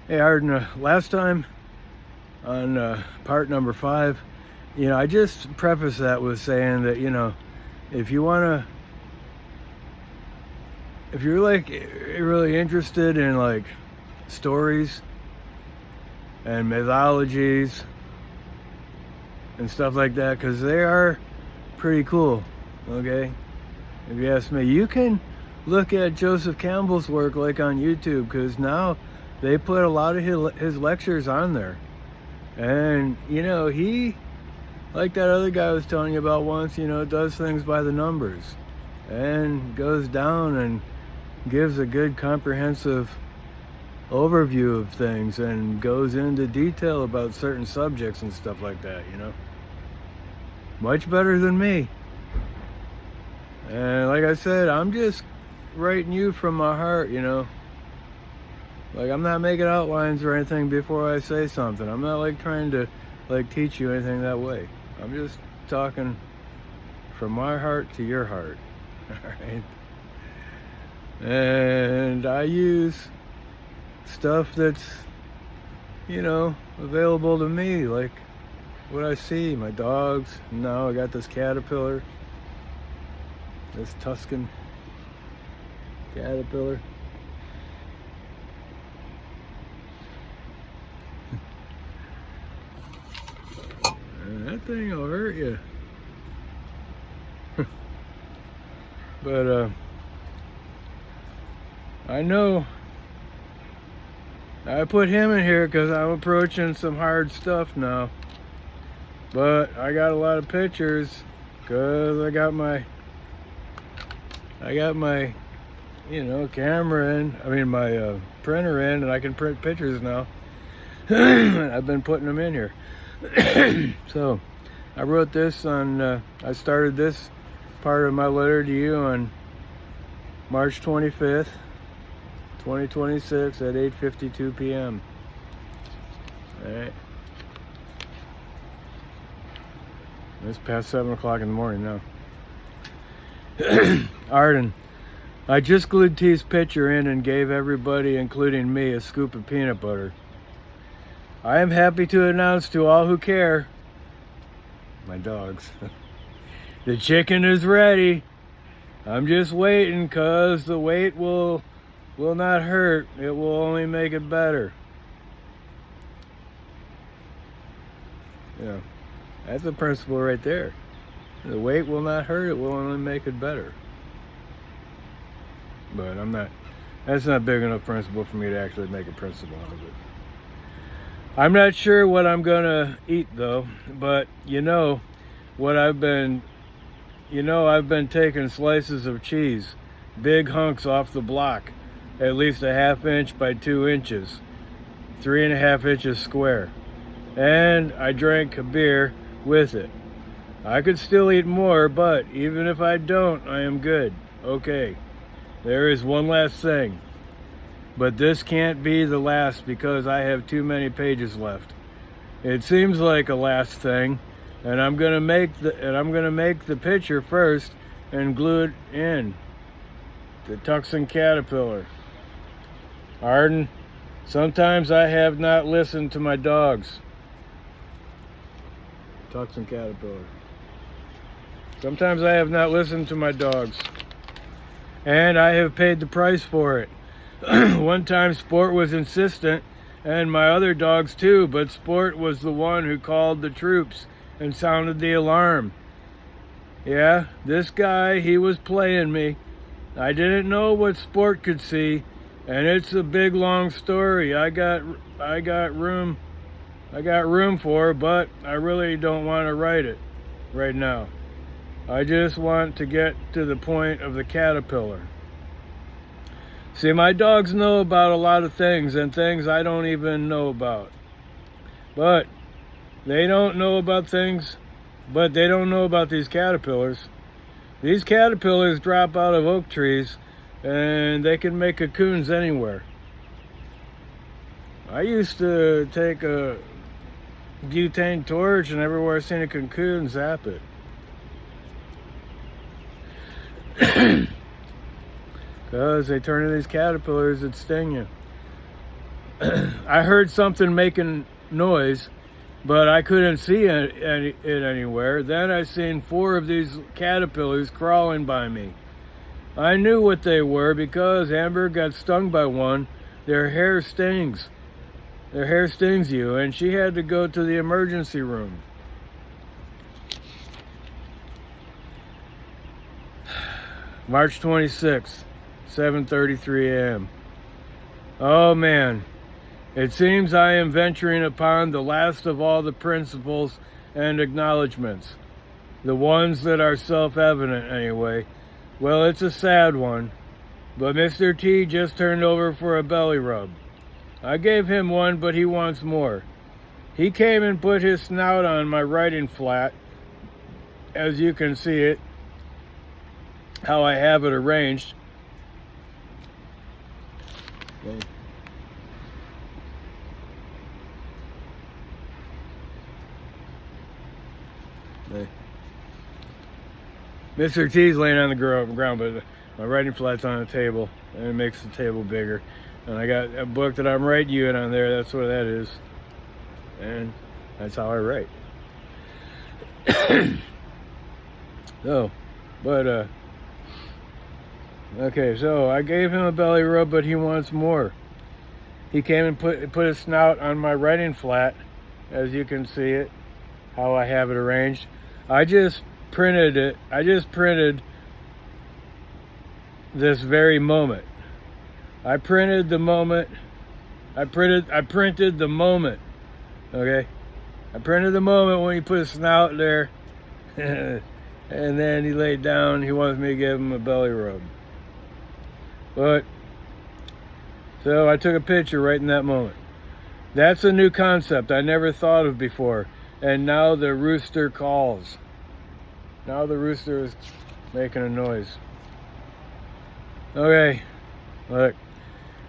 Hey Arden, last time on part number 5, I just prefaced that with saying that, if you want to, if you're like really interested in like stories and mythologies and stuff like that, because they are pretty cool, okay? If you ask me, you can look at Joseph Campbell's work like on YouTube, because now they put a lot of his lectures on there. And, he, like that other guy I was telling you about once, does things by the numbers and goes down and gives a good comprehensive overview of things and goes into detail about certain subjects and stuff like that, Much better than me. And like I said, I'm just writing you from my heart, Like, I'm not making outlines or anything before I say something. I'm not like trying to like teach you anything that way. I'm just talking from my heart to your heart. All right. And I use stuff that's, available to me, like what I see, my dogs. Now I got this caterpillar, this Tuscan caterpillar. That thing will hurt you. But I know I put him in here because I'm approaching some hard stuff now. But I got a lot of pictures because I got my camera in, my printer in, and I can print pictures now. I've been putting them in here. So I wrote this on, I started this part of my letter to you on March 25th, 2026 at 8:52 p.m. All right. It's past 7 o'clock in the morning now. Arden, I just glued T's picture in and gave everybody, including me, a scoop of peanut butter. I am happy to announce to all who care, my dogs, the chicken is ready. I'm just waiting, cause the wait will not hurt. It will only make it better. Yeah, that's the principle right there. The wait will not hurt. It will only make it better. But that's not big enough principle for me to actually make a principle out of it. I'm not sure what I'm gonna eat though, but I've been taking slices of cheese, big hunks off the block, at least a 1/2 inch by 2 inches, 3.5 inches square. And I drank a beer with it. I could still eat more, but even if I don't, I am good. Okay, there is one last thing. But this can't be the last because I have too many pages left. It seems like a last thing, and I'm gonna make the picture first and glue it in. The Tucson caterpillar. Arden, sometimes I have not listened to my dogs. Tucson caterpillar. Sometimes I have not listened to my dogs, and I have paid the price for it. One time Sport was insistent, and my other dogs too, but Sport was the one who called the troops and sounded the alarm. Yeah, this guy, he was playing me. I didn't know what Sport could see, and it's a big long story. I got room for, but I really don't want to write it right now. I just want to get to the point of the caterpillar. See, my dogs know about a lot of things, and things I don't even know about. But they don't know about things, but they don't know about these caterpillars. These caterpillars drop out of oak trees, and they can make cocoons anywhere. I used to take a butane torch, and everywhere I seen a cocoon, zap it. Because they turn into these caterpillars that sting you. I heard something making noise, but I couldn't see it anywhere. Then I seen 4 of these caterpillars crawling by me. I knew what they were because Amber got stung by one. Their hair stings. Their hair stings you, and she had to go to the emergency room. March 26th, 7:33 a.m. Oh man, it seems I am venturing upon the last of all the principles and acknowledgments. The ones that are self-evident anyway. Well, it's a sad one, but Mr. T just turned over for a belly rub. I gave him one, but he wants more. He came and put his snout on my writing flat, as you can see it, how I have it arranged. Okay. Hey. Mr. T's laying on the ground, but my writing flat's on the table, and it makes the table bigger. And I got a book that I'm writing you in on there. That's what that is, and that's how I write. So, but okay. So I gave him a belly rub, but he wants more. He came and put his snout on my writing flat, as you can see it, how I have it arranged. I just printed it. I just printed this very moment. I printed the moment. I printed the moment. Okay? I printed the moment when he put his snout there. And then he laid down. He wants me to give him a belly rub. But, so I took a picture right in that moment. That's a new concept I never thought of before. And now the rooster calls. Now the rooster is making a noise. Okay, look.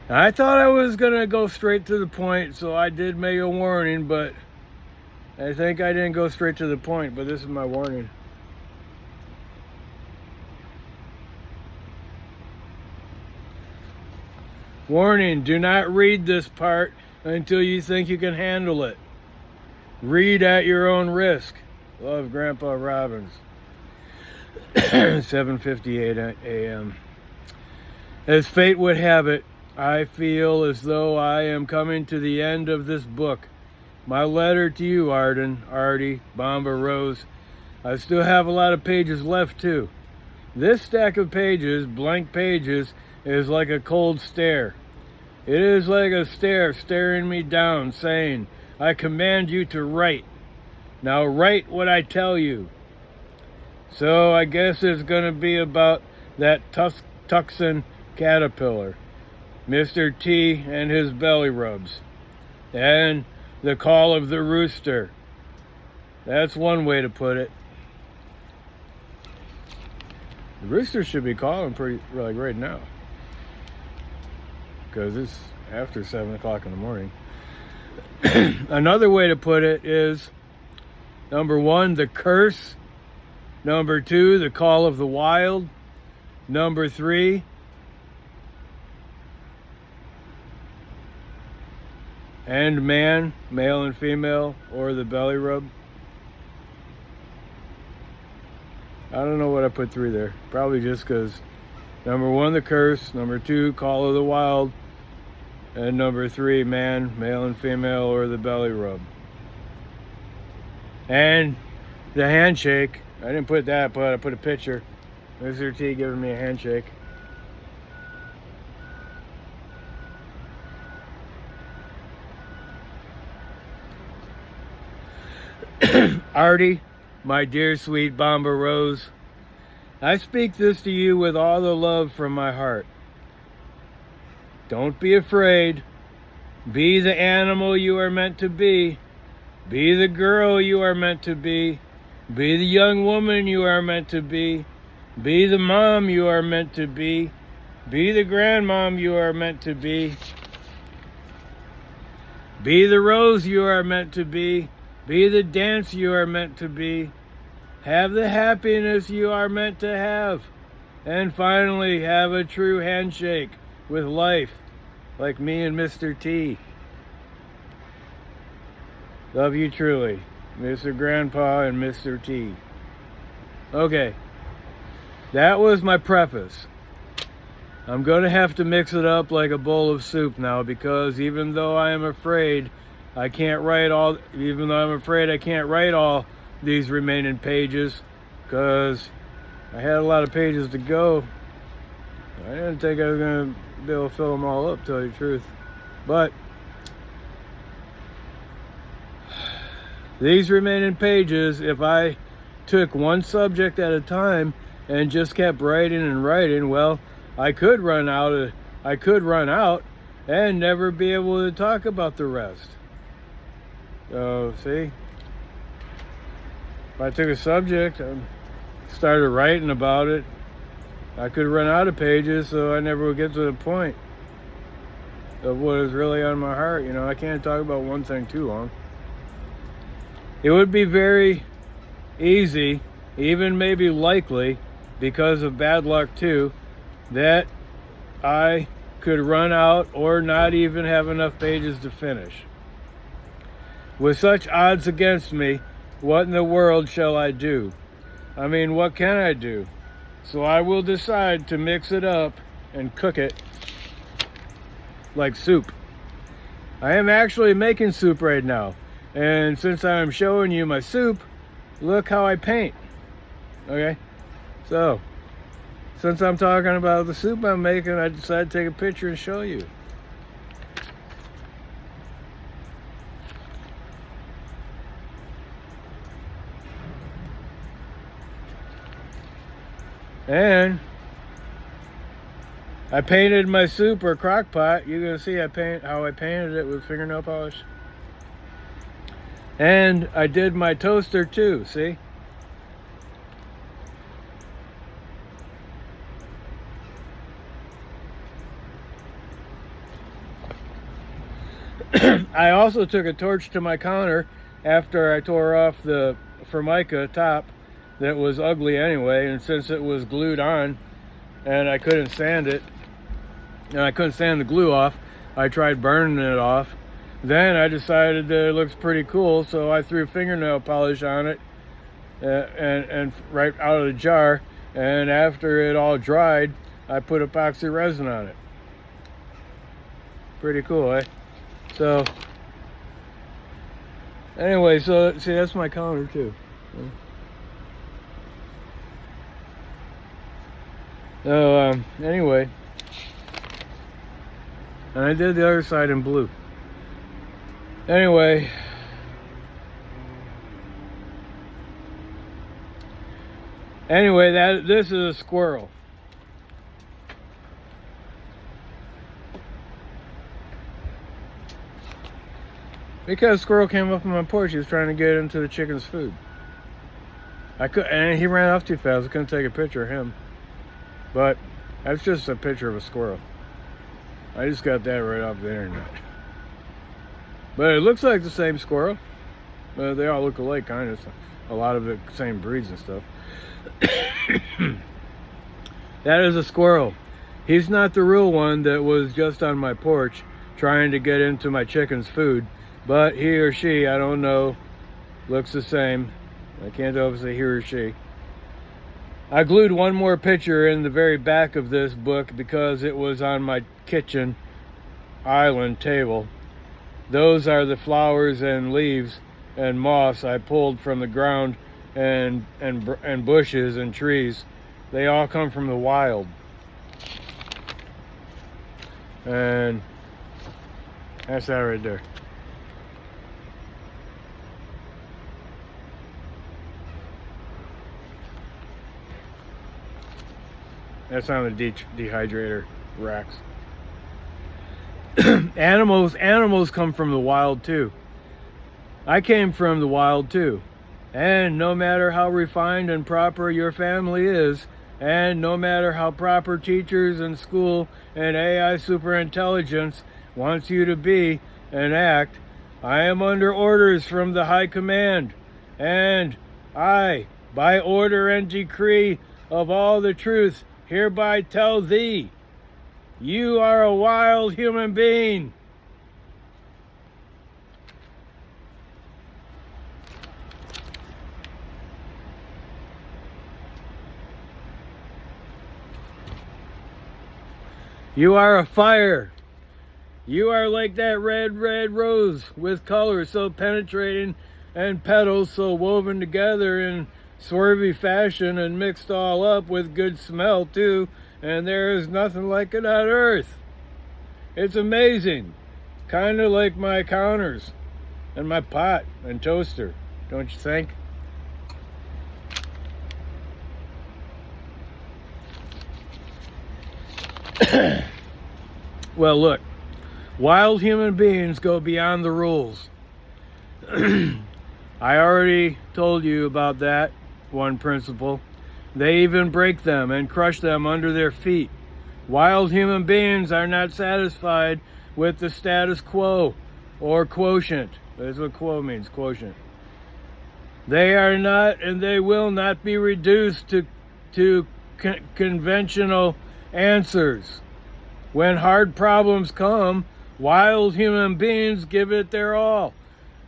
I thought I was gonna go straight to the point, so I did make a warning, but I think I didn't go straight to the point, but this is my warning. Warning, do not read this part until you think you can handle it. Read at your own risk. Love, Grandpa Robbins. 7:58 a.m. As fate would have it, I feel as though I am coming to the end of this book. My letter to you, Artie, Bomba, Rose. I still have a lot of pages left too. This stack of pages, blank pages, is like a cold stare. It is like a stare staring me down, saying, I command you to write. Now write what I tell you. So I guess it's going to be about that Tucson caterpillar, Mr. T and his belly rubs, and the call of the rooster. That's one way to put it. The rooster should be calling pretty like right now, because it's after 7 o'clock in the morning. Another way to put it is, number 1, the curse. Number 2, the call of the wild. Number 3, and man, male and female, or the belly rub. I don't know what I put 3 there. Probably just because number 1, the curse. Number 2, call of the wild. And number 3, man, male and female, or the belly rub. And the handshake. I didn't put that, but I put a picture. Mr. T giving me a handshake. Artie, my dear sweet Bomba Rose, I speak this to you with all the love from my heart. Don't be afraid. Be the animal you are meant to be. Be the girl you are meant to be. Be the young woman you are meant to be. Be the mom you are meant to be. Be the grandmom you are meant to be. Be the rose you are meant to be. Be the dance you are meant to be. Have the happiness you are meant to have. And finally, have a true handshake with life, like me and Mr. T. Love you truly, Mr. Grandpa and Mr. T. Okay, that was my preface. I'm going to have to mix it up like a bowl of soup now, because even though I am afraid I can't write all these remaining pages, because I had a lot of pages to go. I didn't think I was going to be able to fill them all up, to tell you the truth. But these remaining pages, if I took one subject at a time and just kept writing and writing, well, I could run out and never be able to talk about the rest. So, see? If I took a subject and started writing about it, I could run out of pages, so I never would get to the point of what is really on my heart. You know, I can't talk about one thing too long. It would be very easy, even maybe likely, because of bad luck too, that I could run out or not even have enough pages to finish. With such odds against me, what in the world shall I do? I mean, what can I do? So I will decide to mix it up and cook it like soup. I am actually making soup right now. And since I'm showing you my soup, look how I paint. Okay? So, since I'm talking about the soup I'm making, I decided to take a picture and show you. And I painted my soup or crock pot. You're gonna see how I painted it with fingernail polish. And I did my toaster too, see? I also took a torch to my counter after I tore off the Formica top that was ugly anyway, and since it was glued on and I couldn't sand it, and I couldn't sand the glue off, I tried burning it off. Then I decided that it looks pretty cool, so I threw fingernail polish on it and right out of the jar, and after it all dried, I put epoxy resin on it. Pretty cool, eh? So anyway, so see, that's my counter too. So anyway, and I did the other side in blue. Anyway, this is a squirrel. Because squirrel came up on my porch, he was trying to get into the chicken's food. And he ran off too fast. I couldn't take a picture of him. But that's just a picture of a squirrel. I just got that right off the internet. But it looks like the same squirrel. But they all look alike, kind of. A lot of the same breeds and stuff. That is a squirrel. He's not the real one that was just on my porch trying to get into my chicken's food. But he or she, I don't know, looks the same. I can't tell if it's a he or she. I glued one more picture in the very back of this book because it was on my kitchen island table. Those are the flowers and leaves and moss I pulled from the ground and bushes and trees. They all come from the wild. And that's that right there. That's on the dehydrator racks. Animals come from the wild too. I came from the wild too. And no matter how refined and proper your family is, and no matter how proper teachers and school and AI superintelligence wants you to be and act, I am under orders from the high command. And I, by order and decree of all the truth, hereby tell thee, you are a wild human being. You are a fire. You are like that red, red rose with color so penetrating and petals so woven together in swervy fashion and mixed all up with good smell too, and there is nothing like it on earth. It's amazing. Kind of like my counters and my pot and toaster, don't you think? Well, look, wild human beings go beyond the rules. I already told you about that one principle. They even break them and crush them under their feet. Wild human beings are not satisfied with the status quo or quotient. That's what quo means, quotient. They are not and they will not be reduced to conventional answers. When hard problems come, wild human beings give it their all.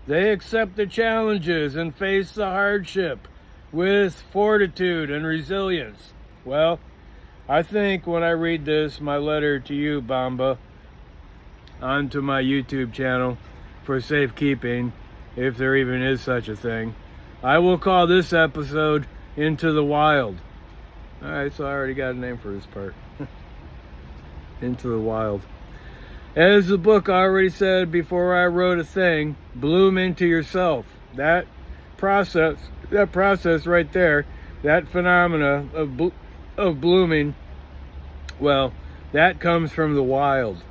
They accept the challenges and face the hardship with fortitude and resilience. Well, I think when I read this, my letter to you, Bomba, onto my YouTube channel for safekeeping, if there even is such a thing, I will call this episode Into the Wild. Alright, so I already got a name for this part. Into the Wild. As the book already said before I wrote a thing, bloom into yourself. That process right there, that phenomena of blooming, well, that comes from the wild.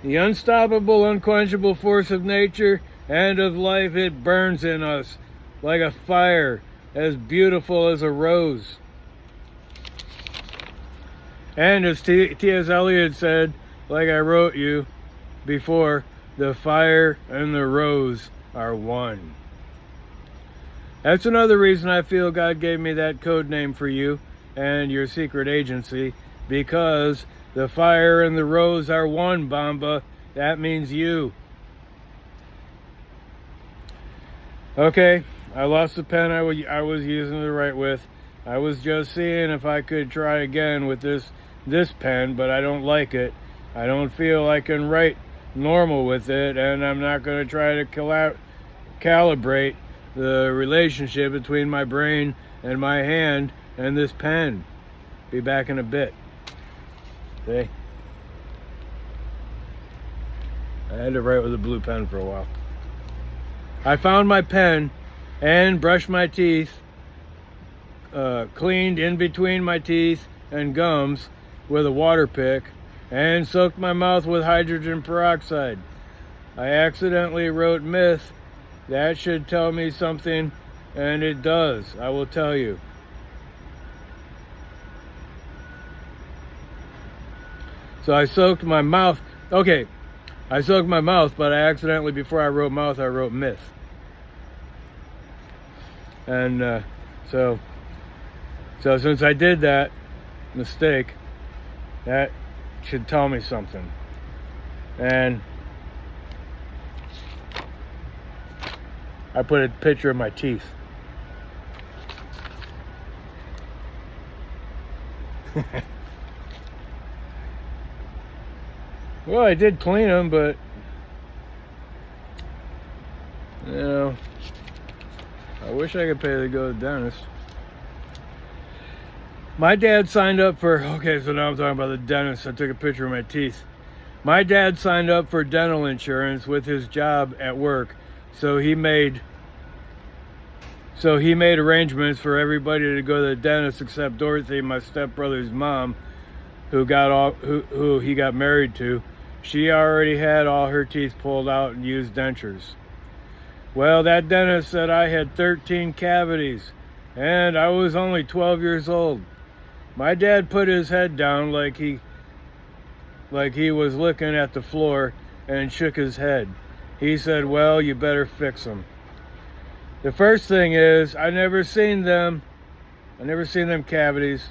The unstoppable, unquenchable force of nature and of life, it burns in us like a fire, as beautiful as a rose. And as T.S. Eliot said, like I wrote you before, the fire and the rose are one. That's another reason I feel God gave me that code name for you and your secret agency, because the fire and the rose are one, Bomba. That means you. Okay, I lost the pen I was using to write with. I was just seeing if I could try again with this pen, but I don't like it. I don't feel I can write normal with it, and I'm not going to try to calibrate the relationship between my brain and my hand and this pen. Be back in a bit. See? I had to write with a blue pen for a while. I found my pen and brushed my teeth, cleaned in between my teeth and gums with a water pick, and soaked my mouth with hydrogen peroxide. I accidentally wrote myth. That should tell me something, and it does. I will tell you. So I soaked my mouth. Okay, I soaked my mouth, but I accidentally, before I wrote mouth, I wrote myth. And so since I did that mistake, that should tell me something. And I put a picture of my teeth. Well, I did clean them, but you know, I wish I could pay to go to the dentist. My dad signed up for, okay, so now I'm talking about the dentist. I took a picture of my teeth. My dad signed up for dental insurance with his job at work, so he made arrangements for everybody to go to the dentist except Dorothy, my stepbrother's mom, who he got married to. She already had all her teeth pulled out and used dentures. Well, that dentist said I had 13 cavities, and I was only 12 years old. My dad put his head down like he was looking at the floor and shook his head. He said, well, you better fix them. The first thing is, I never seen them cavities.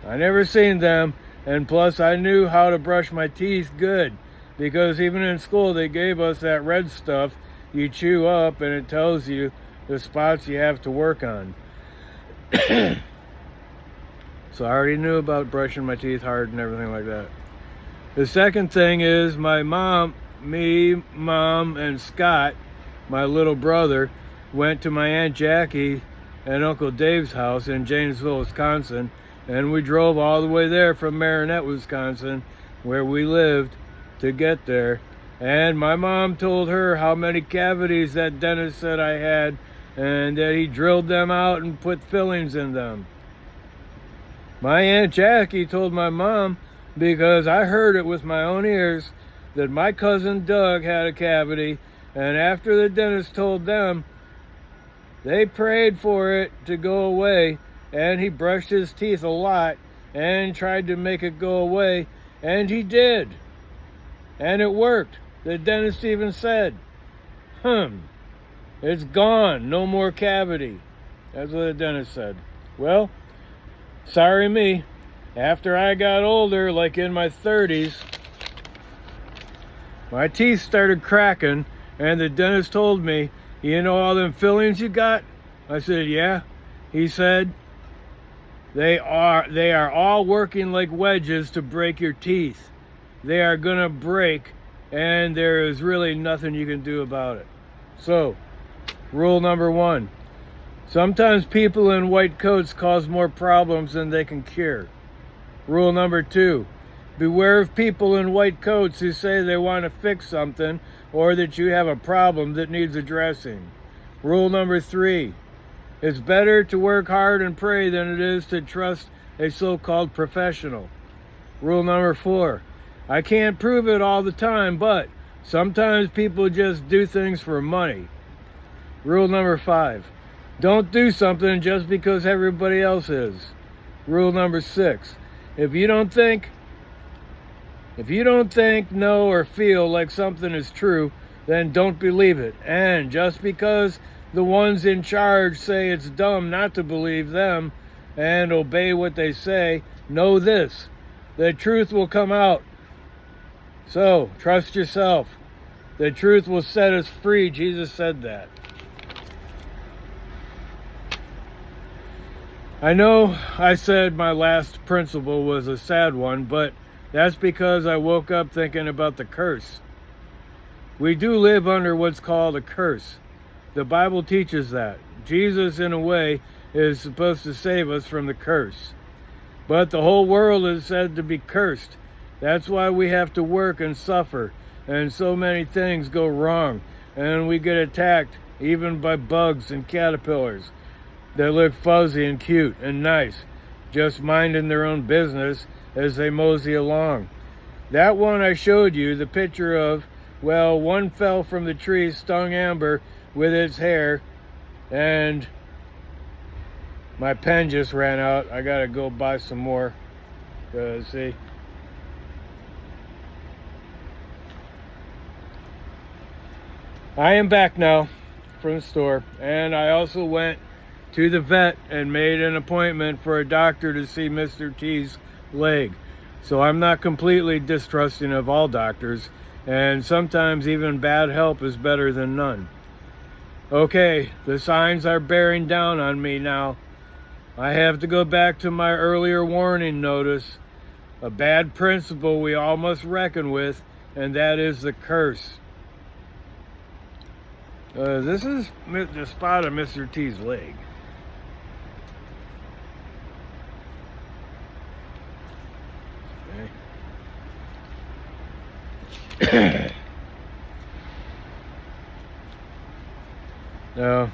I never seen them, and plus I knew how to brush my teeth good, because even in school they gave us that red stuff you chew up and it tells you the spots you have to work on. So I already knew about brushing my teeth hard and everything like that. The second thing is my mom, and Scott, my little brother, went to my Aunt Jackie and Uncle Dave's house in Janesville, Wisconsin, and we drove all the way there from Marinette, Wisconsin, where we lived, to get there. And my mom told her how many cavities that dentist said I had, and that he drilled them out and put fillings in them. My Aunt Jackie told my mom, because I heard it with my own ears, that my cousin Doug had a cavity, and after the dentist told them, they prayed for it to go away, and he brushed his teeth a lot and tried to make it go away, and he did. And it worked. The dentist even said, it's gone, no more cavity. That's what the dentist said. Well, sorry me. After I got older, like in my 30s, my teeth started cracking, and the dentist told me, you know all them fillings you got? I said, yeah. He said, they are all working like wedges to break your teeth. They are gonna break, and there is really nothing you can do about it. So, rule number 1. Sometimes people in white coats cause more problems than they can cure. Rule number 2. Beware of people in white coats who say they want to fix something or that you have a problem that needs addressing. Rule number 3. It's better to work hard and pray than it is to trust a so-called professional. Rule number 4. I can't prove it all the time, but sometimes people just do things for money. Rule number 5. Don't do something just because everybody else is. Rule number 6. If you don't think, know, or feel like something is true, then don't believe it. And just because the ones in charge say it's dumb not to believe them and obey what they say, know this: the truth will come out. So, trust yourself. The truth will set us free. Jesus said that. I know I said my last principle was a sad one, but that's because I woke up thinking about the curse. We do live under what's called a curse. The Bible teaches that. Jesus, in a way, is supposed to save us from the curse. But the whole world is said to be cursed. That's why we have to work and suffer, and so many things go wrong, and we get attacked even by bugs and caterpillars that look fuzzy and cute and nice, just minding their own business as they mosey along. That one I showed you the picture of, well, one fell from the tree, stung Amber with its hair, and my pen just ran out. I gotta go buy some more. See? I am back now from the store, and I also went to the vet and made an appointment for a doctor to see Mr. T's leg. So I'm not completely distrusting of all doctors, and sometimes even bad help is better than none. Okay, the signs are bearing down on me now. I have to go back to my earlier warning notice. A bad principle we all must reckon with, and that is the curse. This is the spot of Mr. T's leg. Okay. Now,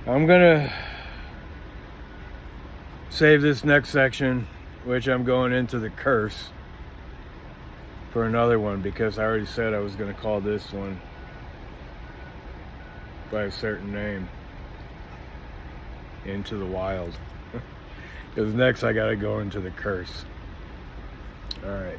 I'm gonna save this next section, which I'm going into the curse, for another one, because I already said I was going to call this one by a certain name, Into the Wild. Because next I got to go into the curse. All right.